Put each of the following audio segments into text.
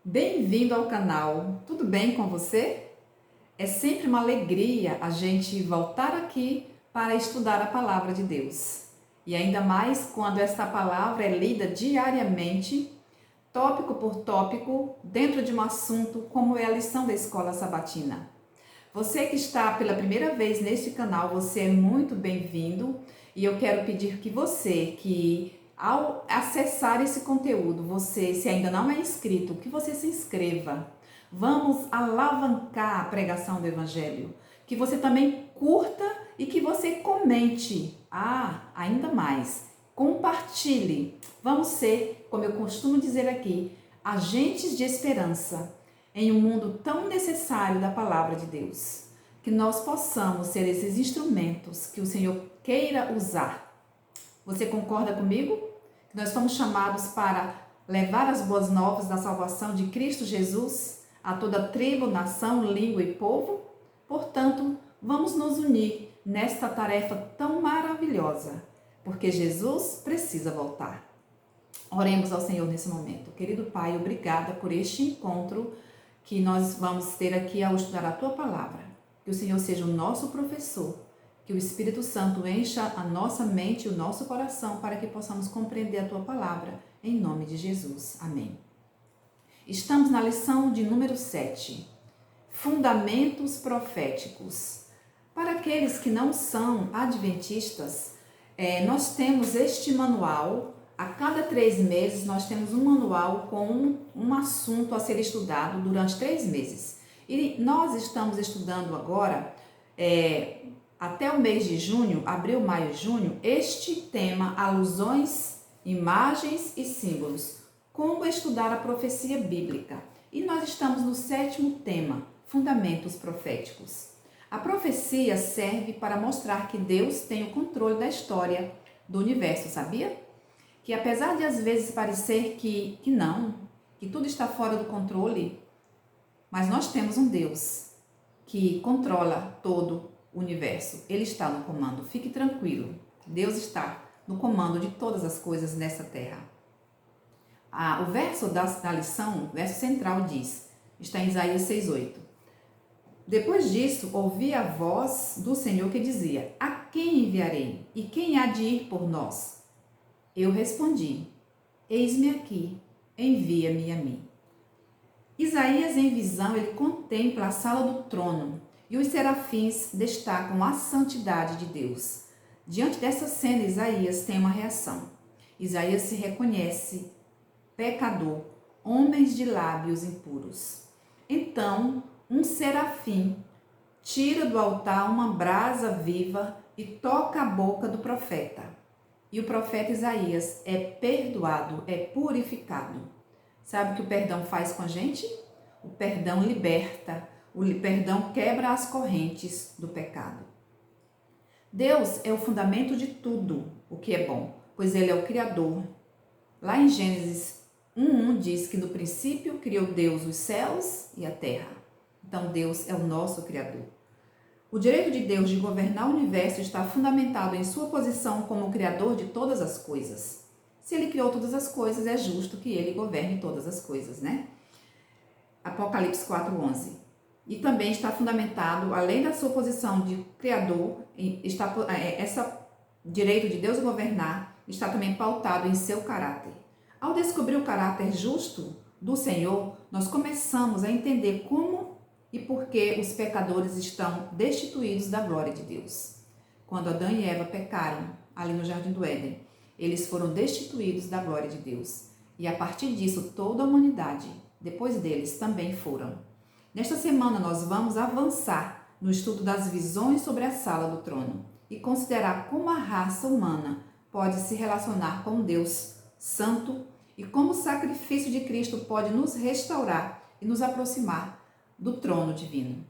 Bem-vindo ao canal, tudo bem com você? É sempre uma alegria a gente voltar aqui para estudar a palavra de Deus. E ainda mais quando esta palavra é lida diariamente, tópico por tópico, dentro de um assunto como é a lição da escola sabatina. Você que está pela primeira vez neste canal, você é muito bem-vindo e eu quero pedir que você que ao acessar esse conteúdo, você, se ainda não é inscrito, que você se inscreva. Vamos alavancar a pregação do Evangelho. Que você também curta e que você comente. Ainda mais, compartilhe. Vamos ser, como eu costumo dizer aqui, agentes de esperança em um mundo tão necessário da palavra de Deus. Que nós possamos ser esses instrumentos que o Senhor queira usar. Você concorda comigo? Que nós fomos chamados para levar as boas novas da salvação de Cristo Jesus a toda tribo, nação, língua e povo? Portanto, vamos nos unir nesta tarefa tão maravilhosa, porque Jesus precisa voltar. Oremos ao Senhor nesse momento. Querido Pai, obrigada por este encontro que nós vamos ter aqui ao estudar a Tua Palavra. Que o Senhor seja o nosso professor, que o Espírito Santo encha a nossa mente e o nosso coração para que possamos compreender a Tua Palavra, em nome de Jesus. Amém. Estamos na lição de número 7, Fundamentos Proféticos. Para aqueles que não são adventistas, nós temos este manual. A cada 3 meses nós temos um manual com um assunto a ser estudado durante 3 meses. E nós estamos estudando agora, até o mês de junho, abril, maio, junho, este tema, alusões, imagens e símbolos. Como estudar a profecia bíblica. E nós estamos no 7º tema, fundamentos proféticos. A profecia serve para mostrar que Deus tem o controle da história do universo, sabia? Que apesar de às vezes parecer que tudo está fora do controle, mas nós temos um Deus que controla todo o universo. Ele está no comando, fique tranquilo. Deus está no comando de todas as coisas nessa terra. O verso da lição, o verso central diz, está em Isaías 6,8. Depois disso, ouvi a voz do Senhor que dizia, a quem enviarei? E quem há de ir por nós? Eu respondi, eis-me aqui, envia-me a mim. Isaías, em visão, ele contempla a sala do trono e os serafins destacam a santidade de Deus. Diante dessa cena, Isaías tem uma reação. Isaías se reconhece pecador, homens de lábios impuros. Então, um serafim tira do altar uma brasa viva e toca a boca do profeta. E o profeta Isaías é perdoado, é purificado. Sabe o que o perdão faz com a gente? O perdão liberta, o perdão quebra as correntes do pecado. Deus é o fundamento de tudo o que é bom, pois Ele é o Criador. Lá em Gênesis 1:1 diz que no princípio criou Deus os céus e a terra. Então Deus é o nosso Criador. O direito de Deus de governar o universo está fundamentado em sua posição como Criador de todas as coisas. Se Ele criou todas as coisas, é justo que Ele governe todas as coisas, né? Apocalipse 4:11. E também está fundamentado, além da sua posição de Criador, esse direito de Deus governar está também pautado em seu caráter. Ao descobrir o caráter justo do Senhor, nós começamos a entender como e por que os pecadores estão destituídos da glória de Deus. Quando Adão e Eva pecaram ali no Jardim do Éden, eles foram destituídos da glória de Deus. E a partir disso, toda a humanidade, depois deles, também foram. Nesta semana, nós vamos avançar no estudo das visões sobre a sala do trono e considerar como a raça humana pode se relacionar com Deus Santo e como o sacrifício de Cristo pode nos restaurar e nos aproximar do trono divino.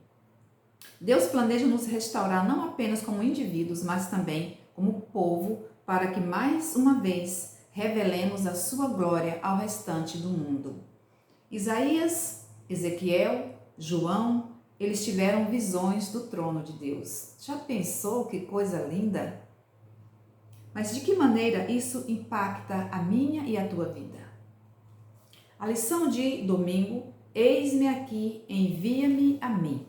Deus planeja nos restaurar não apenas como indivíduos, mas também como povo, para que mais uma vez revelemos a sua glória ao restante do mundo. Isaías, Ezequiel, João, eles tiveram visões do trono de Deus. Já pensou que coisa linda? Mas de que maneira isso impacta a minha e a tua vida? A lição de domingo, eis-me aqui, envia-me a mim.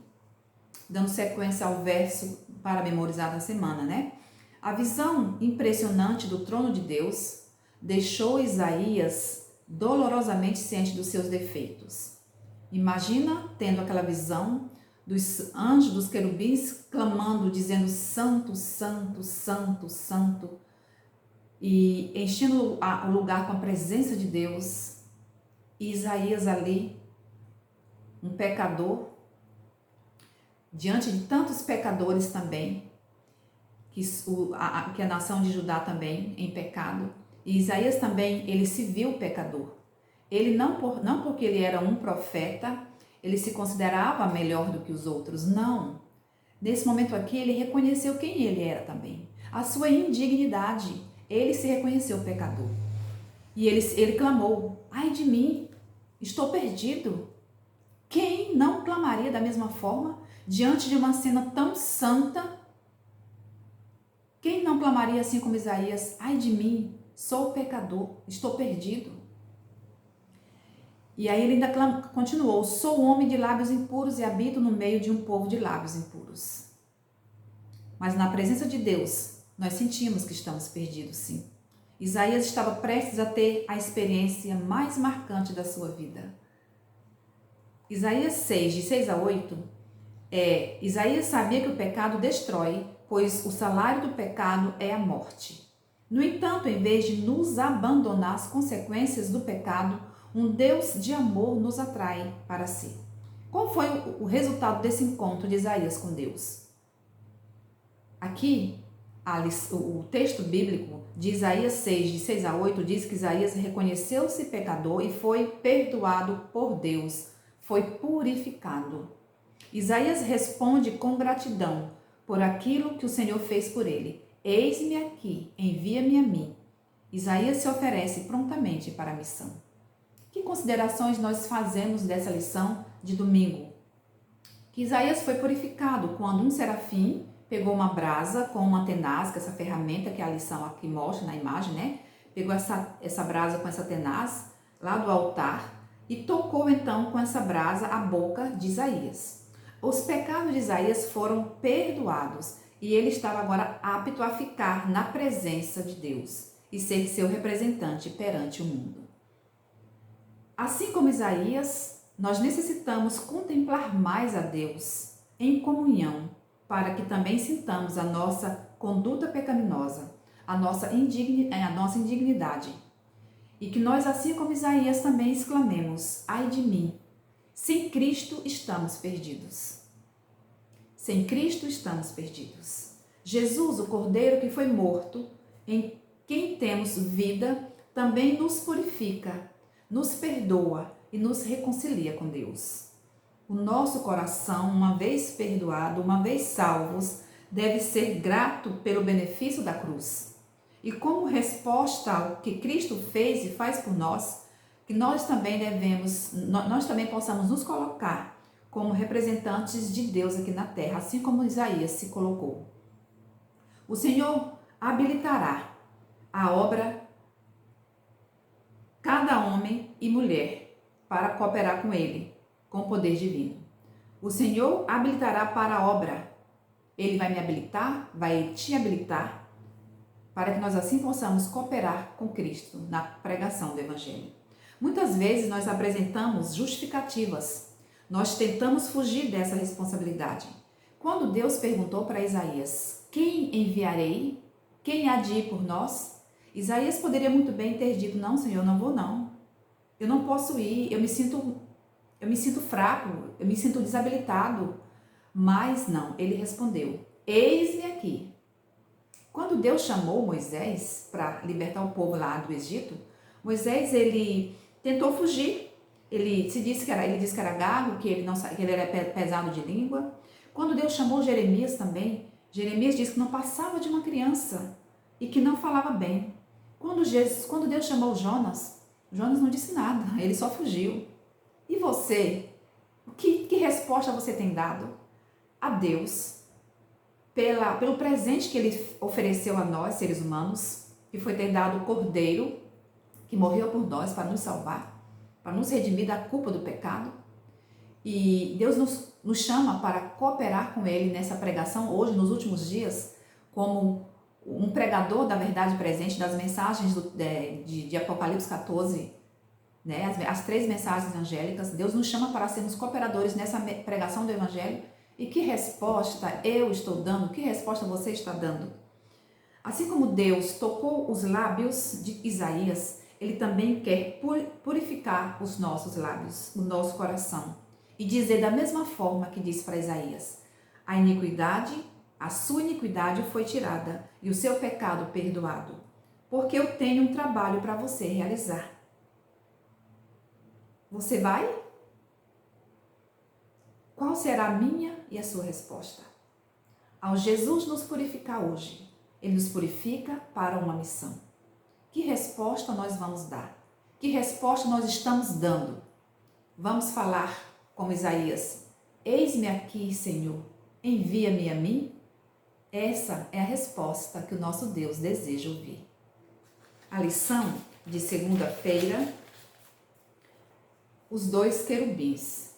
Dando sequência ao verso para memorizar da semana, né? A visão impressionante do trono de Deus deixou Isaías dolorosamente ciente dos seus defeitos. Imagina tendo aquela visão dos anjos, dos querubins, clamando, dizendo santo, santo, santo, santo, e enchendo o lugar com a presença de Deus. E Isaías ali, um pecador, diante de tantos pecadores também, que a nação de Judá também em pecado, e Isaías também, ele se viu pecador. Ele não porque ele era um profeta, ele se considerava melhor do que os outros, não. Nesse momento aqui, ele reconheceu quem ele era também, a sua indignidade. Ele se reconheceu pecador. E ele clamou, ai de mim, estou perdido. Quem não clamaria da mesma forma diante de uma cena tão santa? Quem não clamaria assim como Isaías, ai de mim, sou pecador, estou perdido. E aí ele ainda continuou, sou homem de lábios impuros e habito no meio de um povo de lábios impuros. Mas na presença de Deus, nós sentimos que estamos perdidos, sim. Isaías estava prestes a ter a experiência mais marcante da sua vida. Isaías 6, de 6 a 8, Isaías sabia que o pecado destrói, pois o salário do pecado é a morte. No entanto, em vez de nos abandonar às consequências do pecado, um Deus de amor nos atrai para si. Qual foi o resultado desse encontro de Isaías com Deus? Aqui, o texto bíblico de Isaías 6, de 6 a 8, diz que Isaías reconheceu-se pecador e foi perdoado por Deus, foi purificado. Isaías responde com gratidão por aquilo que o Senhor fez por ele. Eis-me aqui, envia-me a mim. Isaías se oferece prontamente para a missão. Que considerações nós fazemos dessa lição de domingo? Que Isaías foi purificado quando um serafim pegou uma brasa com uma tenaz, que é essa ferramenta que a lição aqui mostra na imagem, né? Pegou essa brasa com essa tenaz lá do altar e tocou então com essa brasa a boca de Isaías. Os pecados de Isaías foram perdoados e ele estava agora apto a ficar na presença de Deus e ser seu representante perante o mundo. Assim como Isaías, nós necessitamos contemplar mais a Deus em comunhão, para que também sintamos a nossa conduta pecaminosa, a nossa indignidade. E que nós, assim como Isaías, também exclamemos, ai de mim, sem Cristo estamos perdidos. Sem Cristo estamos perdidos. Jesus, o Cordeiro que foi morto, em quem temos vida, também nos purifica, nos perdoa e nos reconcilia com Deus. O nosso coração, uma vez perdoado, uma vez salvos, deve ser grato pelo benefício da cruz. E como resposta ao que Cristo fez e faz por nós, que nós também possamos nos colocar como representantes de Deus aqui na terra, assim como Isaías se colocou. O Senhor habilitará a obra, cada homem e mulher, para cooperar com Ele, com o poder divino. O Senhor habilitará para a obra. Ele vai me habilitar, vai te habilitar, para que nós assim possamos cooperar com Cristo na pregação do Evangelho. Muitas vezes nós apresentamos justificativas, nós tentamos fugir dessa responsabilidade. Quando Deus perguntou para Isaías, quem enviarei? Quem há de ir por nós? Isaías poderia muito bem ter dito, não, Senhor, eu não vou não. Eu não posso ir, eu me sinto fraco, eu me sinto desabilitado. Mas não, ele respondeu, eis-me aqui. Quando Deus chamou Moisés para libertar o povo lá do Egito, Moisés, ele tentou fugir. Ele disse que era gago, que ele era pesado de língua. Quando Deus chamou Jeremias também, Jeremias disse que não passava de uma criança e que não falava bem. Quando Deus chamou Jonas não disse nada, ele só fugiu. E você? Que resposta você tem dado a Deus pelo presente que Ele ofereceu a nós, seres humanos, que foi ter dado o Cordeiro, que morreu por nós para nos salvar? para nos redimir da culpa do pecado. E Deus nos chama para cooperar com Ele nessa pregação hoje, nos últimos dias, como um pregador da verdade presente, das mensagens de Apocalipse 14, né? As 3 mensagens angélicas. Deus nos chama para sermos cooperadores nessa pregação do Evangelho. E que resposta eu estou dando? Que resposta você está dando? Assim como Deus tocou os lábios de Isaías, Ele também quer purificar os nossos lábios, o nosso coração. E dizer da mesma forma que diz para Isaías: a sua iniquidade foi tirada e o seu pecado perdoado, porque eu tenho um trabalho para você realizar. Você vai? Qual será a minha e a sua resposta? Ao Jesus nos purificar hoje, Ele nos purifica para uma missão. Que resposta nós vamos dar? Que resposta nós estamos dando? Vamos falar como Isaías: eis-me aqui, Senhor, envia-me a mim? Essa é a resposta que o nosso Deus deseja ouvir. A lição de segunda-feira: os 2 querubins.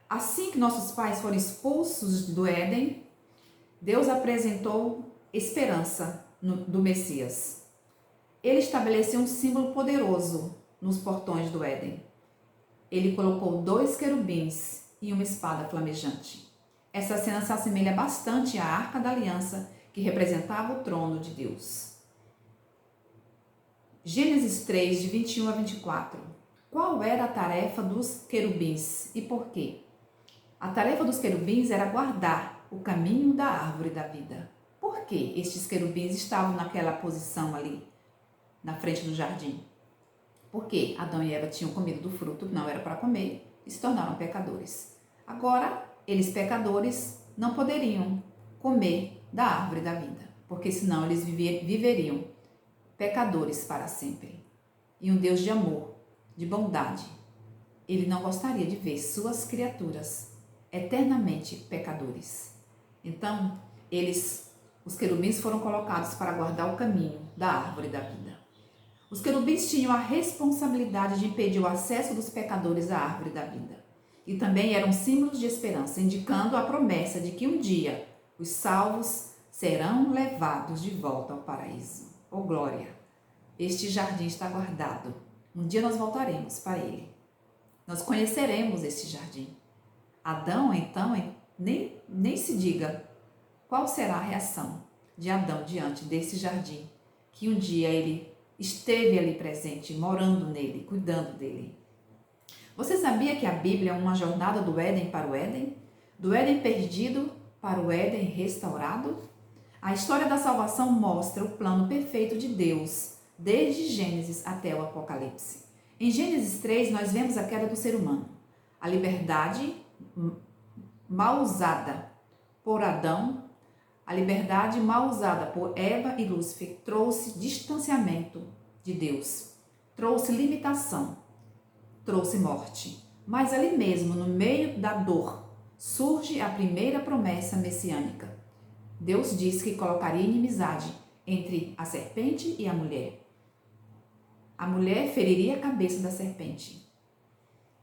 Assim que nossos pais foram expulsos do Éden, Deus apresentou esperança do Messias. Ele estabeleceu um símbolo poderoso nos portões do Éden. Ele colocou 2 querubins e uma espada flamejante. Essa cena se assemelha bastante à Arca da Aliança, que representava o trono de Deus. Gênesis 3, de 21 a 24. Qual era a tarefa dos querubins e por quê? A tarefa dos querubins era guardar o caminho da árvore da vida. Por que estes querubins estavam naquela posição ali, na frente do jardim? Porque Adão e Eva tinham comido do fruto que não era para comer e se tornaram pecadores. Agora, eles pecadores não poderiam comer da árvore da vida, porque senão eles viveriam pecadores para sempre. E um Deus de amor, de bondade, Ele não gostaria de ver suas criaturas eternamente pecadores. Então, os querubins foram colocados para guardar o caminho da árvore da vida. Os querubins tinham a responsabilidade de impedir o acesso dos pecadores à árvore da vida. E também eram símbolos de esperança, indicando a promessa de que um dia os salvos serão levados de volta ao paraíso. Oh glória! Este jardim está guardado. Um dia nós voltaremos para ele. Nós conheceremos este jardim. Adão, então, nem se diga qual será a reação de Adão diante desse jardim, que um dia ele esteve ali presente, morando nele, cuidando dele. Você sabia que a Bíblia é uma jornada do Éden para o Éden? Do Éden perdido para o Éden restaurado? A história da salvação mostra o plano perfeito de Deus, desde Gênesis até o Apocalipse. Em Gênesis 3, nós vemos a queda do ser humano. A liberdade mal usada por Adão, a liberdade mal usada por Eva e Lúcifer trouxe distanciamento de Deus, trouxe limitação, trouxe morte. Mas ali mesmo, no meio da dor, surge a primeira promessa messiânica. Deus disse que colocaria inimizade entre a serpente e a mulher. A mulher feriria a cabeça da serpente.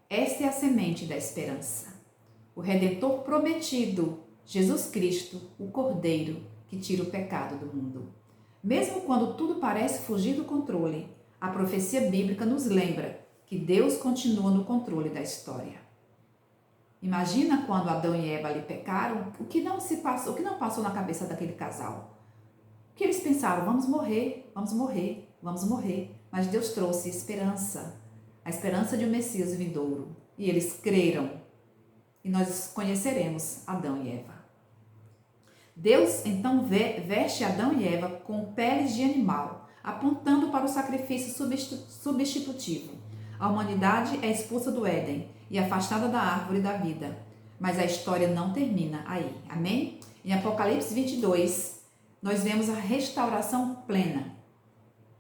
Esta é a semente da esperança. O Redentor prometido, Jesus Cristo, o Cordeiro que tira o pecado do mundo. Mesmo quando tudo parece fugir do controle, a profecia bíblica nos lembra que Deus continua no controle da história. Imagina quando Adão e Eva ali pecaram, o que não passou na cabeça daquele casal. O que eles pensaram? Vamos morrer, vamos morrer, vamos morrer. Mas Deus trouxe esperança, a esperança de um Messias vindouro. E eles creram. E nós conheceremos Adão e Eva. Deus então veste Adão e Eva com peles de animal, apontando para o sacrifício substitutivo. A humanidade é expulsa do Éden e afastada da árvore da vida. Mas a história não termina aí. Amém? Em Apocalipse 22, nós vemos a restauração plena.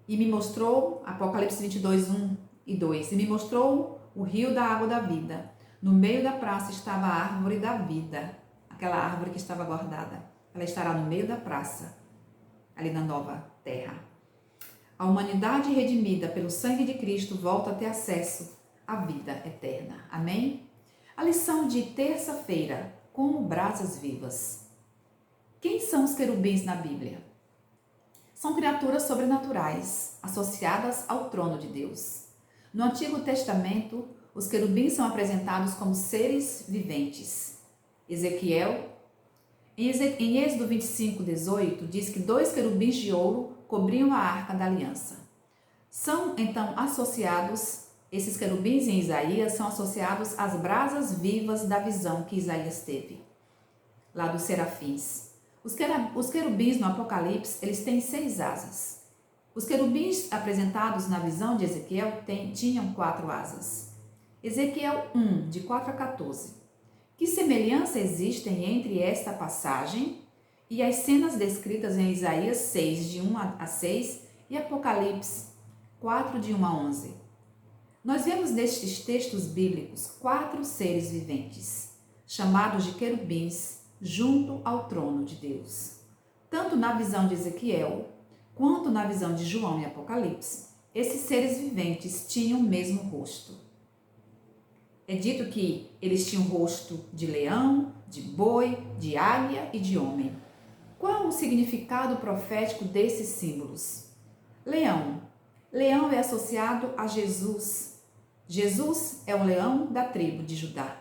E me mostrou, Apocalipse 22, 1 e 2, e me mostrou o rio da água da vida. No meio da praça estava a árvore da vida, aquela árvore que estava guardada. Ela estará no meio da praça, ali na nova terra. A humanidade redimida pelo sangue de Cristo volta a ter acesso a vida eterna. Amém? A lição de terça-feira, como brasas vivas. Quem são os querubins na Bíblia? São criaturas sobrenaturais, associadas ao trono de Deus. No Antigo Testamento, os querubins são apresentados como seres viventes. Em Êxodo 25:18, diz que 2 querubins de ouro cobriam a arca da aliança. São então associados, esses querubins em Isaías são associados às brasas vivas da visão que Isaías teve, lá dos serafins. Os querubins no Apocalipse, eles têm 6 asas. Os querubins apresentados na visão de Ezequiel tinham 4 asas. Ezequiel 1, de 4 a 14. Que semelhança existem entre esta passagem e as cenas descritas em Isaías 6, de 1 a 6 e Apocalipse 4, de 1 a 11? Nós vemos nestes textos bíblicos 4 seres viventes, chamados de querubins, junto ao trono de Deus. Tanto na visão de Ezequiel, quanto na visão de João e Apocalipse, esses seres viventes tinham o mesmo rosto. É dito que eles tinham rosto de leão, de boi, de águia e de homem. Qual o significado profético desses símbolos? Leão. Leão é associado a Jesus. Jesus é o leão da tribo de Judá.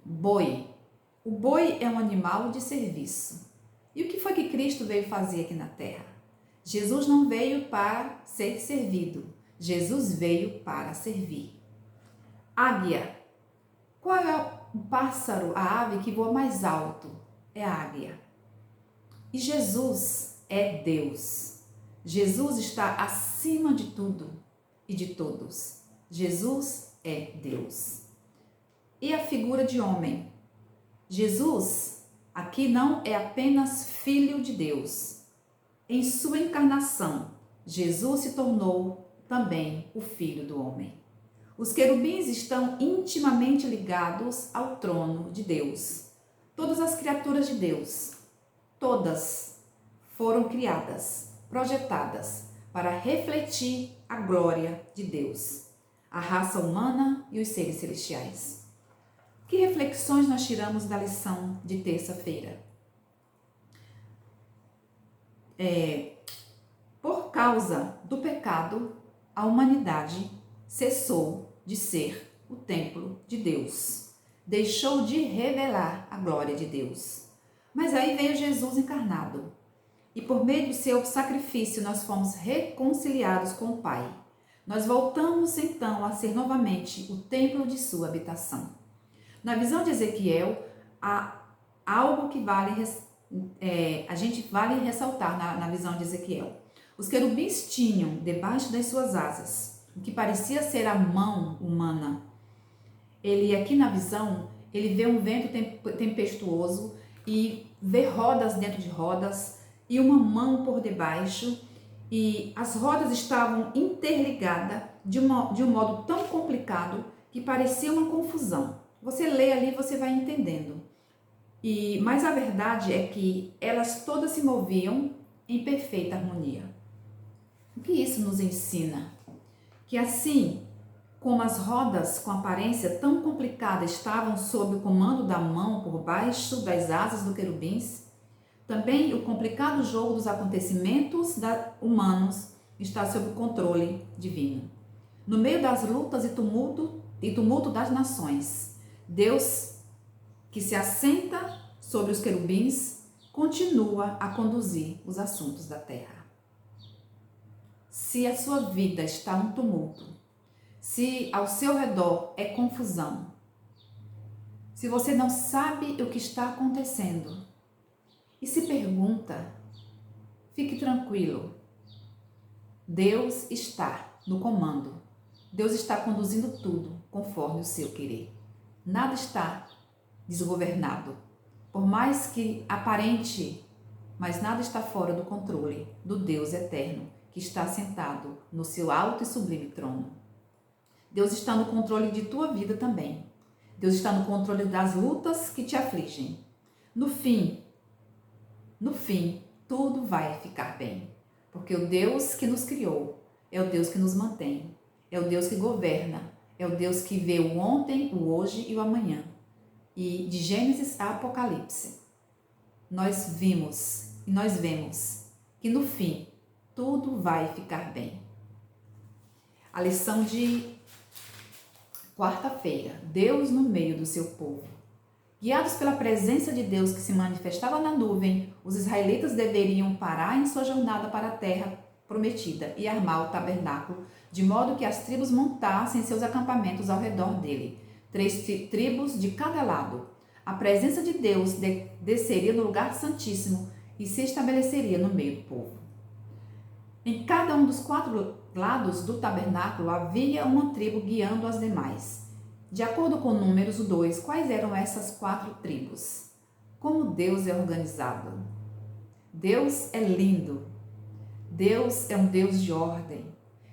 Boi. O boi é um animal de serviço. E o que foi que Cristo veio fazer aqui na terra? Jesus não veio para ser servido. Jesus veio para servir. Águia. Qual é o pássaro, a ave que voa mais alto? É a águia. E Jesus é Deus. Jesus está acima de tudo e de todos. Jesus é Deus. E a figura de homem? Jesus aqui não é apenas filho de Deus. Em sua encarnação, Jesus se tornou também o filho do homem. Os querubins estão intimamente ligados ao trono de Deus. Todas as criaturas de Deus, todas foram criadas, projetadas para refletir a glória de Deus, a raça humana e os seres celestiais. Que reflexões nós tiramos da lição de terça-feira? Por causa do pecado, a humanidade cessou de ser o templo de Deus. Deixou de revelar a glória de Deus. Mas aí veio Jesus encarnado. E por meio do seu sacrifício nós fomos reconciliados com o Pai. Nós voltamos então a ser novamente o templo de sua habitação. Na visão de Ezequiel, há algo que a gente vale ressaltar na visão de Ezequiel. Os querubins tinham debaixo das suas asas o que parecia ser a mão humana. Ele aqui na visão, ele vê um vento tempestuoso e vê rodas dentro de rodas e uma mão por debaixo, e as rodas estavam interligadas de um modo tão complicado que parecia uma confusão. Você lê ali, você vai entendendo. Mas a verdade é que elas todas se moviam em perfeita harmonia. O que isso nos ensina? Que assim como as rodas com aparência tão complicada estavam sob o comando da mão por baixo das asas do querubins, também o complicado jogo dos acontecimentos humanos está sob o controle divino. No meio das lutas e tumulto das nações, Deus, que se assenta sobre os querubins, continua a conduzir os assuntos da terra. Se a sua vida está um tumulto, se ao seu redor é confusão, se você não sabe o que está acontecendo e se pergunta, fique tranquilo. Deus está no comando. Deus está conduzindo tudo conforme o seu querer. Nada está desgovernado. Por mais que aparente, mas nada está fora do controle do Deus eterno que está sentado no seu alto e sublime trono. Deus está no controle de tua vida também. Deus está no controle das lutas que te afligem. No fim, tudo vai ficar bem. Porque o Deus que nos criou é o Deus que nos mantém. É o Deus que governa. É o Deus que vê o ontem, o hoje e o amanhã. E de Gênesis a Apocalipse, nós vimos e nós vemos que no fim tudo vai ficar bem. A lição de quarta-feira, Deus no meio do seu povo. Guiados pela presença de Deus que se manifestava na nuvem, os israelitas deveriam parar em sua jornada para a terra prometida e armar o tabernáculo, de modo que as tribos montassem seus acampamentos ao redor dele. 3 tribos de cada lado. A presença de Deus desceria no lugar santíssimo e se estabeleceria no meio do povo. Em cada um dos 4 lados do tabernáculo havia uma tribo guiando as demais. De acordo com Números 2, quais eram essas 4 tribos? Como Deus é organizado? Deus é lindo. Deus é um Deus de ordem.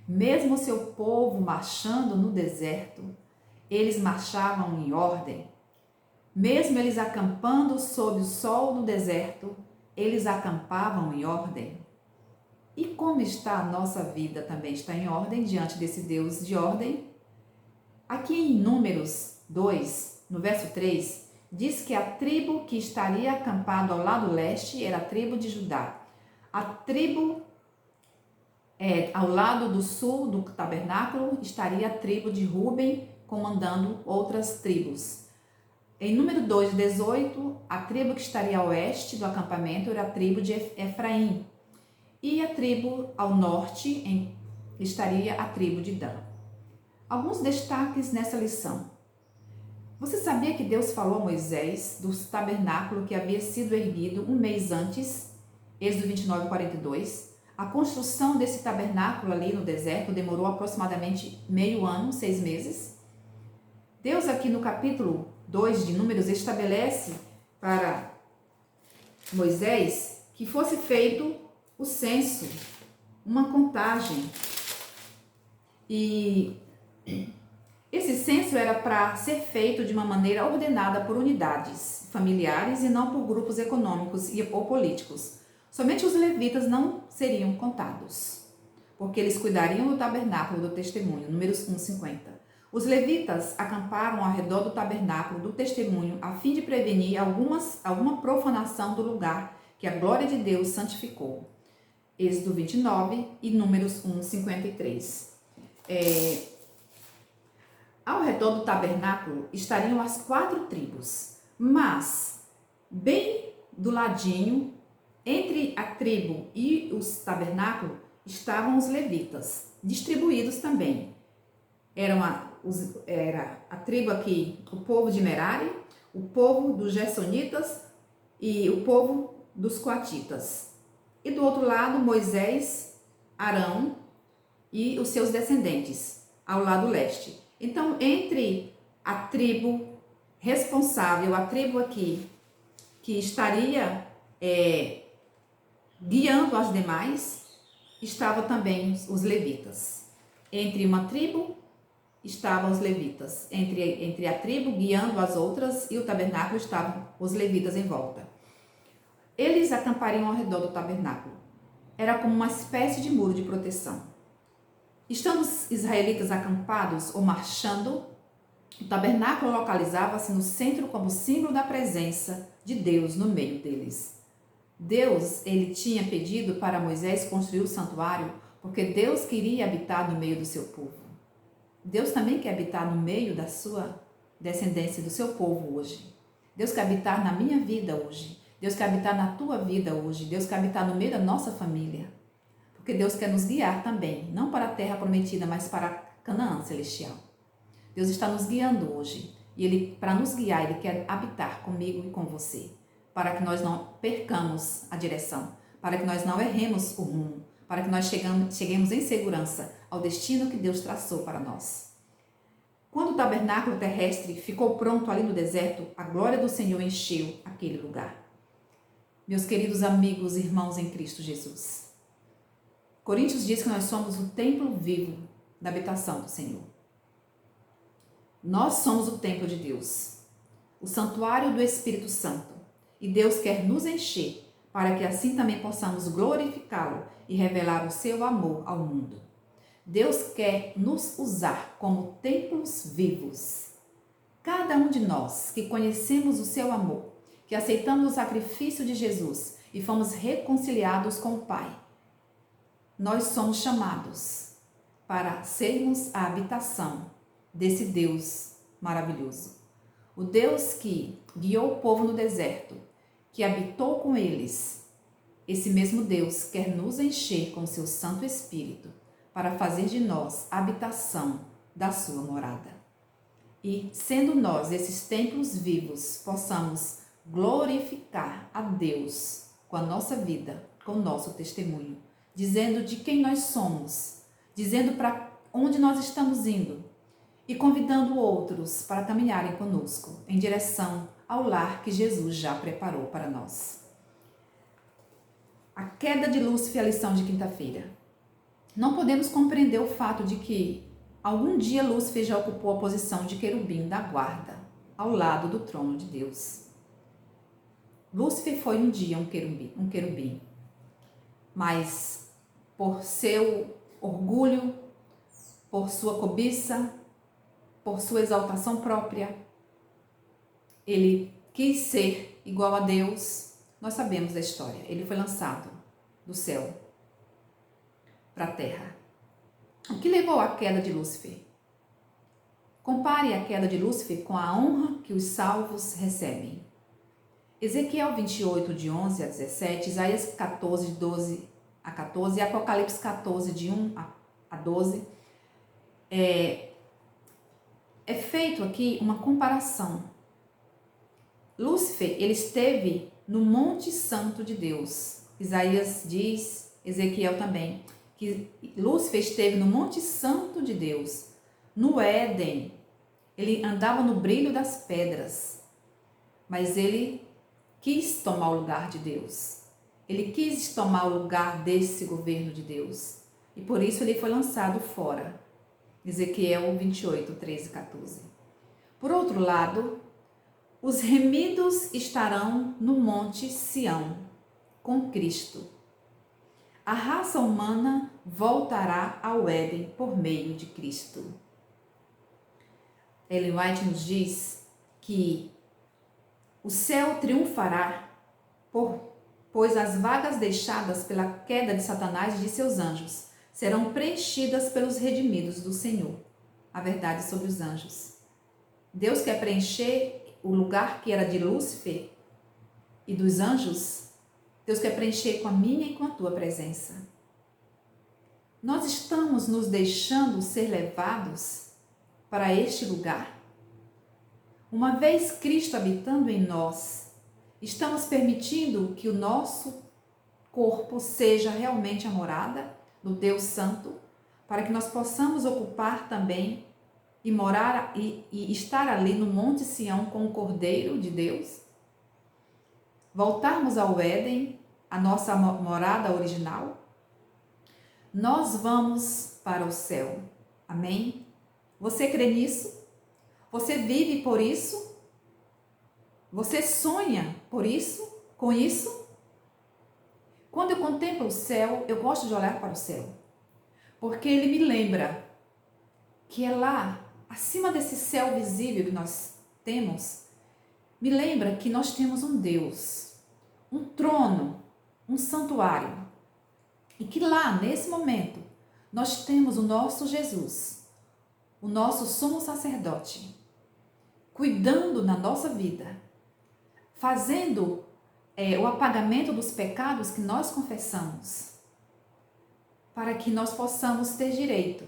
Mesmo o seu povo marchando no deserto, eles marchavam em ordem. Mesmo eles acampando sob o sol no deserto, eles acampavam em ordem. E como está a nossa vida também está em ordem diante desse Deus de ordem? Aqui em Números 2, no verso 3, diz que a tribo que estaria acampado ao lado leste era a tribo de Judá. A tribo ao lado do sul do tabernáculo estaria a tribo de Ruben, comandando outras tribos. Em número 2, 18, a tribo que estaria a oeste do acampamento era a tribo de Efraim. E a tribo ao norte estaria a tribo de Dan. Alguns destaques nessa lição. Você sabia que Deus falou a Moisés do tabernáculo que havia sido erguido um mês antes? Êxodo 29, 42. A construção desse tabernáculo ali no deserto demorou aproximadamente meio ano, 6 meses. Deus aqui no capítulo 2 de Números estabelece para Moisés que fosse feito o censo, uma contagem. E esse censo era para ser feito de uma maneira ordenada por unidades familiares e não por grupos econômicos ou políticos. Somente os levitas não seriam contados, porque eles cuidariam do tabernáculo do testemunho, Números 1:50. Os levitas acamparam ao redor do tabernáculo do testemunho a fim de prevenir alguma profanação do lugar que a glória de Deus santificou. Êxodo 29 e Números 1:53. Ao redor do tabernáculo estariam as 4 tribos, mas bem do ladinho, entre a tribo e os tabernáculos, estavam os levitas, distribuídos também. Era a tribo aqui, o povo de Merari, o povo dos Gersonitas e o povo dos Coatitas. E do outro lado, Moisés, Arão e os seus descendentes, ao lado leste. Então, entre a tribo responsável, a tribo aqui, que estaria guiando as demais, estavam também os levitas. Entre uma tribo estavam os levitas. Entre a tribo guiando as outras e o tabernáculo estavam os levitas em volta. Eles acampariam ao redor do tabernáculo. Era como uma espécie de muro de proteção. Estando os israelitas acampados ou marchando, o tabernáculo localizava-se no centro como símbolo da presença de Deus no meio deles. Deus, ele tinha pedido para Moisés construir o santuário porque Deus queria habitar no meio do seu povo. Deus também quer habitar no meio da sua descendência, do seu povo hoje. Deus quer habitar na minha vida hoje. Deus quer habitar na tua vida hoje. Deus quer habitar no meio da nossa família. Porque Deus quer nos guiar também, não para a terra prometida, mas para Canaã celestial. Deus está nos guiando hoje. E Ele, para nos guiar, Ele quer habitar comigo e com você. Para que nós não percamos a direção. Para que nós não erremos o rumo. Para que nós cheguemos em segurança ao destino que Deus traçou para nós. Quando o tabernáculo terrestre ficou pronto ali no deserto, a glória do Senhor encheu aquele lugar. Meus queridos amigos e irmãos em Cristo Jesus, Coríntios diz que nós somos o templo vivo da habitação do Senhor. Nós somos o templo de Deus, o santuário do Espírito Santo, e Deus quer nos encher para que assim também possamos glorificá-lo e revelar o seu amor ao mundo. Deus quer nos usar como templos vivos. Cada um de nós que conhecemos o seu amor, que aceitamos o sacrifício de Jesus e fomos reconciliados com o Pai, nós somos chamados para sermos a habitação desse Deus maravilhoso. O Deus que guiou o povo no deserto, que habitou com eles. Esse mesmo Deus quer nos encher com o seu Santo Espírito para fazer de nós a habitação da sua morada. E, sendo nós esses templos vivos, possamos glorificar a Deus com a nossa vida, com o nosso testemunho, dizendo de quem nós somos, dizendo para onde nós estamos indo e convidando outros para caminharem conosco em direção ao lar que Jesus já preparou para nós. A queda de Lúcifer é a lição de quinta-feira. Não podemos compreender o fato de que algum dia Lúcifer já ocupou a posição de querubim da guarda, ao lado do trono de Deus. Lúcifer foi um dia um querubim, mas por seu orgulho, por sua cobiça, por sua exaltação própria, ele quis ser igual a Deus. Nós sabemos da história. Ele foi lançado do céu para a terra. O que levou à queda de Lúcifer? Compare a queda de Lúcifer com a honra que os salvos recebem. Ezequiel 28, de 11 a 17, Isaías 14, de 12 a 14 e Apocalipse 14, de 1 a 12. É feito aqui uma comparação. Lúcifer, ele esteve no Monte Santo de Deus. Isaías diz, Ezequiel também, que Lúcifer esteve no Monte Santo de Deus, no Éden. Ele andava no brilho das pedras, mas ele quis tomar o lugar de Deus. Ele quis tomar o lugar desse governo de Deus. E por isso ele foi lançado fora. Ezequiel 28, 13 e 14. Por outro lado, os remidos estarão no Monte Sião, com Cristo. A raça humana voltará ao Éden por meio de Cristo. Ellen White nos diz que o céu triunfará, pois as vagas deixadas pela queda de Satanás e de seus anjos serão preenchidas pelos redimidos do Senhor. A verdade sobre os anjos. Deus quer preencher o lugar que era de Lúcifer e dos anjos. Deus quer preencher com a minha e com a tua presença. Nós estamos nos deixando ser levados para este lugar. Uma vez Cristo habitando em nós, estamos permitindo que o nosso corpo seja realmente a morada do Deus Santo, para que nós possamos ocupar também e morar e estar ali no Monte Sião com o Cordeiro de Deus. Voltarmos ao Éden, a nossa morada original. Nós vamos para o céu. Amém? Você crê nisso? Você vive por isso? Você sonha por isso? Com isso? Quando eu contemplo o céu, eu gosto de olhar para o céu, porque ele me lembra que é lá, acima desse céu visível que nós temos, me lembra que nós temos um Deus, um trono, um santuário, e que lá, nesse momento, nós temos o nosso Jesus, o nosso sumo sacerdote, cuidando na nossa vida, fazendo o apagamento dos pecados que nós confessamos, para que nós possamos ter direito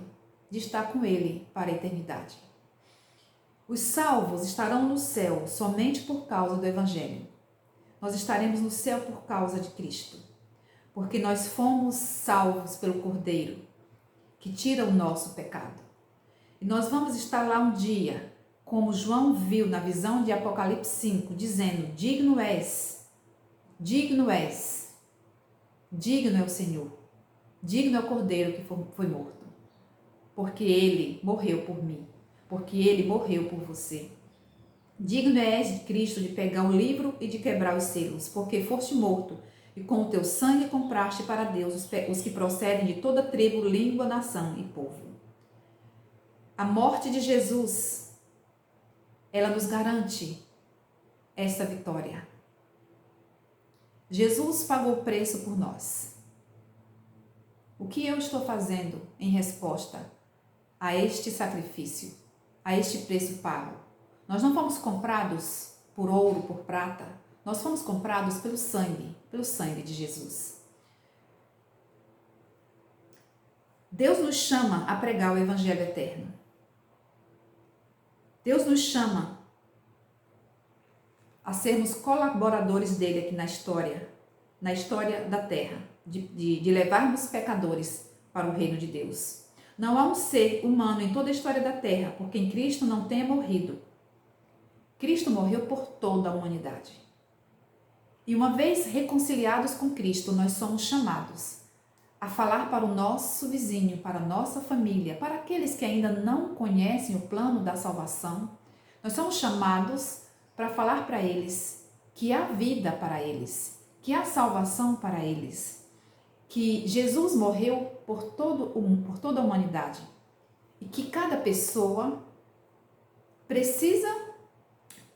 de estar com Ele para a eternidade. Os salvos estarão no céu somente por causa do Evangelho. Nós estaremos no céu por causa de Cristo, porque nós fomos salvos pelo Cordeiro, que tira o nosso pecado. E nós vamos estar lá um dia, como João viu na visão de Apocalipse 5, dizendo: digno és, digno és, digno é o Senhor, digno é o Cordeiro que foi morto, porque Ele morreu por mim, porque Ele morreu por você. Digno és de Cristo de pegar o livro e de quebrar os selos, porque foste morto e com o teu sangue compraste para Deus os que procedem de toda tribo, língua, nação e povo. A morte de Jesus, ela nos garante essa vitória. Jesus pagou o preço por nós. O que eu estou fazendo em resposta a este sacrifício, a este preço pago? Nós não fomos comprados por ouro, por prata. Nós fomos comprados pelo sangue de Jesus. Deus nos chama a pregar o Evangelho eterno. Deus nos chama a sermos colaboradores dele aqui na história da terra, de levarmos pecadores para o reino de Deus. Não há um ser humano em toda a história da terra por quem Cristo não tenha morrido. Cristo morreu por toda a humanidade. E uma vez reconciliados com Cristo, nós somos chamados a falar para o nosso vizinho, para a nossa família, para aqueles que ainda não conhecem o plano da salvação. Nós somos chamados para falar para eles que há vida para eles, que há salvação para eles, que Jesus morreu por toda a humanidade e que cada pessoa precisa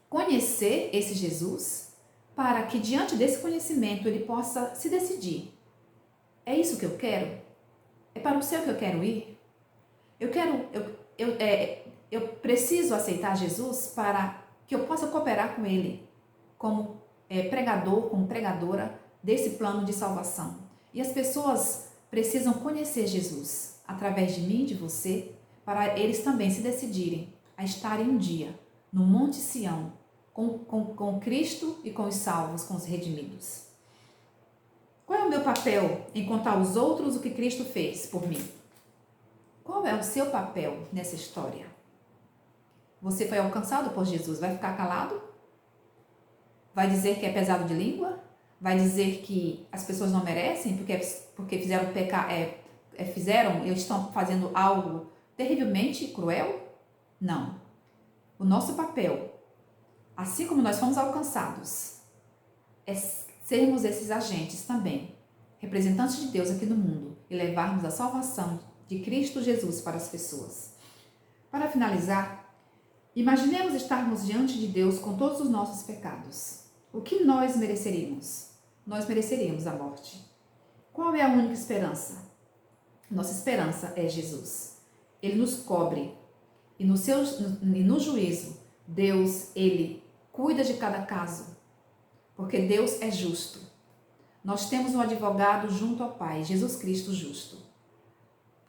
conhecer esse Jesus para que diante desse conhecimento ele possa se decidir. É isso que eu quero? É para o céu que eu quero ir? Eu preciso aceitar Jesus para que eu possa cooperar com ele como pregador, como pregadora desse plano de salvação. E as pessoas precisam conhecer Jesus através de mim e de você, para eles também se decidirem a estarem um dia no Monte Sião com Cristo e com os salvos, com os redimidos. Qual é o meu papel em contar aos outros o que Cristo fez por mim? Qual é o seu papel nessa história? Você foi alcançado por Jesus, vai ficar calado? Vai dizer que é pesado de língua? Vai dizer que as pessoas não merecem porque fizeram estão fazendo algo terrivelmente cruel? Não. O nosso papel, assim como nós fomos alcançados, é sermos esses agentes também, representantes de Deus aqui no mundo e levarmos a salvação de Cristo Jesus para as pessoas. Para finalizar, imaginemos estarmos diante de Deus com todos os nossos pecados. O que nós mereceríamos? Nós mereceríamos a morte. Qual é a única esperança? Nossa esperança é Jesus. Ele nos cobre e no juízo, Deus, ele cuida de cada caso, porque Deus é justo. Nós temos um advogado junto ao Pai, Jesus Cristo justo,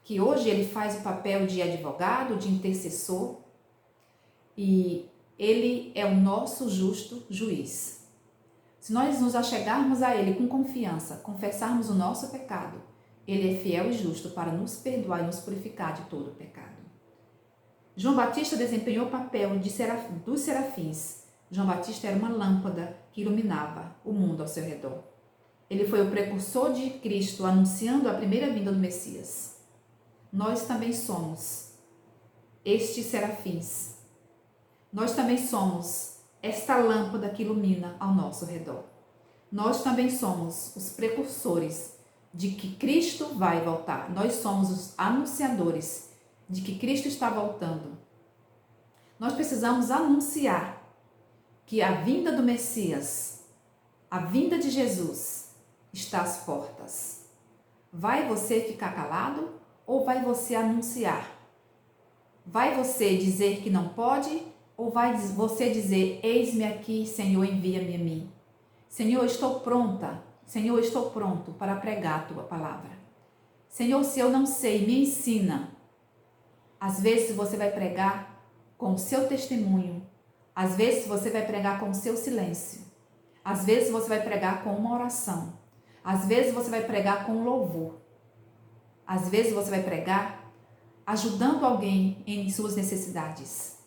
que hoje ele faz o papel de advogado, de intercessor, e ele é o nosso justo juiz. Se nós nos achegarmos a ele com confiança, confessarmos o nosso pecado, ele é fiel e justo para nos perdoar e nos purificar de todo o pecado. João Batista desempenhou o papel dos serafins. João Batista era uma lâmpada que iluminava o mundo ao seu redor. Ele foi o precursor de Cristo, anunciando a primeira vinda do Messias. Nós também somos estes serafins. Nós também somos esta lâmpada que ilumina ao nosso redor. Nós também somos os precursores de que Cristo vai voltar. Nós somos os anunciadores de que Cristo está voltando. Nós precisamos anunciar que a vinda do Messias, a vinda de Jesus, está às portas. Vai você ficar calado ou vai você anunciar? Vai você dizer que não pode ou vai você dizer, eis-me aqui, Senhor, envia-me a mim? Senhor, estou pronta. Senhor, estou pronto para pregar a tua palavra. Senhor, se eu não sei, me ensina. Às vezes você vai pregar com o seu testemunho. Às vezes você vai pregar com o seu silêncio. Às vezes você vai pregar com uma oração. Às vezes você vai pregar com louvor. Às vezes você vai pregar ajudando alguém em suas necessidades.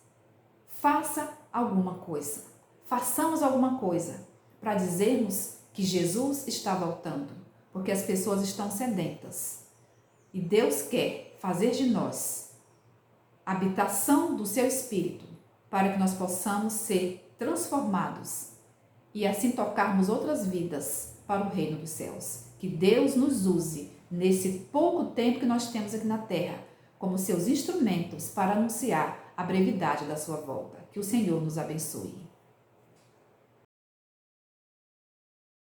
Faça alguma coisa. Façamos alguma coisa para dizermos que Jesus está voltando, porque as pessoas estão sedentas. E Deus quer fazer de nós a habitação do seu Espírito, para que nós possamos ser transformados e assim tocarmos outras vidas para o reino dos céus. Que Deus nos use nesse pouco tempo que nós temos aqui na terra, como seus instrumentos para anunciar a brevidade da sua volta. Que o Senhor nos abençoe.